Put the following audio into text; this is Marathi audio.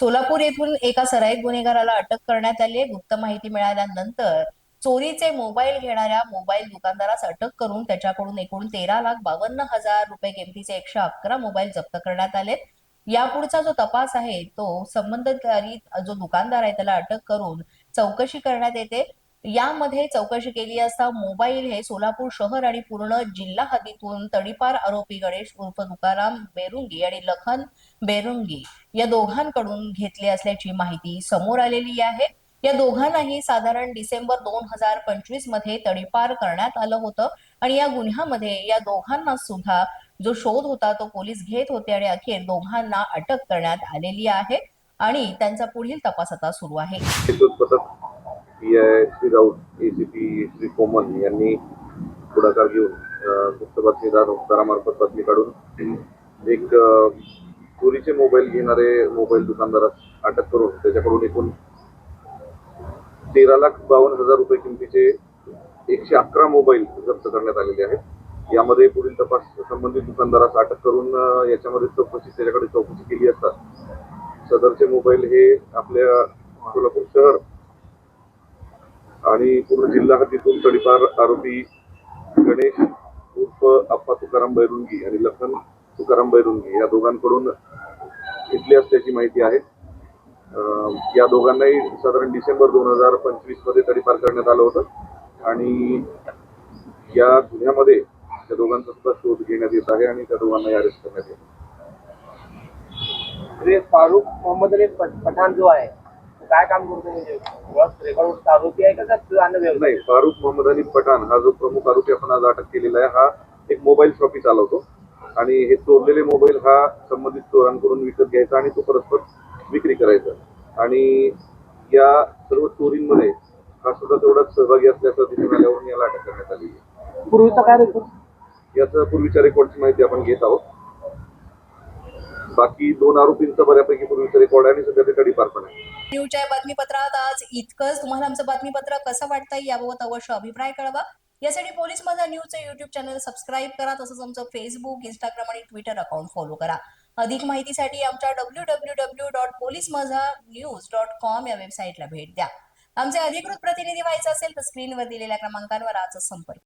सोलापूर येथून एका सराईत गुन्हेगाराला अटक करण्यात आली आहे। गुप्त माहिती मिळाल्यानंतर चोरीचे मोबाईल घेणाऱ्या मोबाईल दुकानदारास अटक करून त्याच्याकडून एकूण 13,52,000 रुपये किमतीचे 111 मोबाईल जप्त करण्यात आले। यापुढचा जो तपास आहे तो संबंधित जो दुकानदार आहे त्याला अटक करून चौकशी करण्यात येते। यामध्ये चौकशी केली असता मोबाईल हे सोलापूर शहर आणि पूर्ण जिल्हा हद्दीतून तडीपार आरोपी गणेश उर्फ तुकाराम बेरुंगी आणि लखन बेरुंगी या दोघांकडून घेतले असल्याची माहिती समोर आलेली आहे। या दोघांनाही साधारण डिसेंबर 2025 मध्ये तडीपार करण्यात आलं होतं आणि या गुन्ह्यामध्ये या दोघांना सुद्धा जो शोध होता तो पोलीस घेत होते आणि अखेर दोघांना अटक करण्यात आलेली आहे आणि त्यांचा पुढील तपास आता सुरू आहे। श्री राऊत एसीपी श्री कोमल यांनी पुढाकार घेऊन गुप्त बातमीदार उपकारामार्फत बातमी काढून एक चोरीचे मोबाईल घेणारे मोबाईल दुकानदारास अटक करून त्याच्याकडून एकूण 13,52,000 रुपये किमतीचे 111 मोबाईल जप्त करण्यात आलेले आहेत। यामध्ये पुढील तपास संबंधित दुकानदारास अटक करून याच्यामध्ये त्याच्याकडे चौकशी केली असता सदरचे मोबाईल हे आपल्या सोलापूर शहर आणि पूर्ण जिल्हा हद्दीतून तडीपार आरोपी गणेश उर्फ अप्पा तुकाराम बैरुंगी आणि लखन तुकाराम बैरुंगी या दोघांकडून घेतली असल्याची माहिती आहे। या दोघांनाही साधारण डिसेंबर 2025 मध्ये तडीपार करण्यात आलं होतं आणि या गुन्ह्यामध्ये त्या दोघांचा सुद्धा शोध घेण्यात येत आहे आणि त्या दोघांनाही अरेस्ट करण्यात येत आहे। फारुख मोहम्मद अली पठाण जो आहे काय काम करतो म्हणजे रेकॉर्ड आरोपी आहे का नाही, फारुख मोहम्मद अली पठाण हा जो प्रमुख आरोपी आपण आज अटक केलेला आहे हा एक मोबाईल शॉपी चालवतो आणि हे चोरलेले मोबाईल हा संबंधित चोरांकडून विकत घ्यायचा आणि तो परस्पर विक्री करायचा आणि या सर्व चोरींमध्ये हा सुद्धा तेवढाच सहभागी असल्याचं दिसून आल्यावरून याला अटक करण्यात आली आहे। पूर्वीचा काय रेकॉर्ड याचा पूर्वीच्या रेकॉर्डची माहिती आपण घेत आहोत। बाकी दोन आरोपींचा बऱ्यापैकी पूर्वीचा रेकॉर्ड आहे आणि सध्या ते तडीपार पण आहे। न्यूजच्या बातमीपत्रात आज इतकंच। तुम्हाला आमचं बातमीपत्र कसं वाटतंय याबाबत अवश्य अभिप्राय कळवा। यासाठी पोलीस माझा न्यूजचं युट्यूब चॅनल सबस्क्राईब करा, तसंच आमचं फेसबुक, इंस्टाग्राम आणि ट्विटर अकाउंट फॉलो करा। अधिक माहितीसाठी आमच्या www.policemazanews.com या वेबसाईटला भेट द्या। आमचे अधिकृत प्रतिनिधी व्हायचं असेल तर स्क्रीनवर दिलेल्या क्रमांकावर आजच संपर्क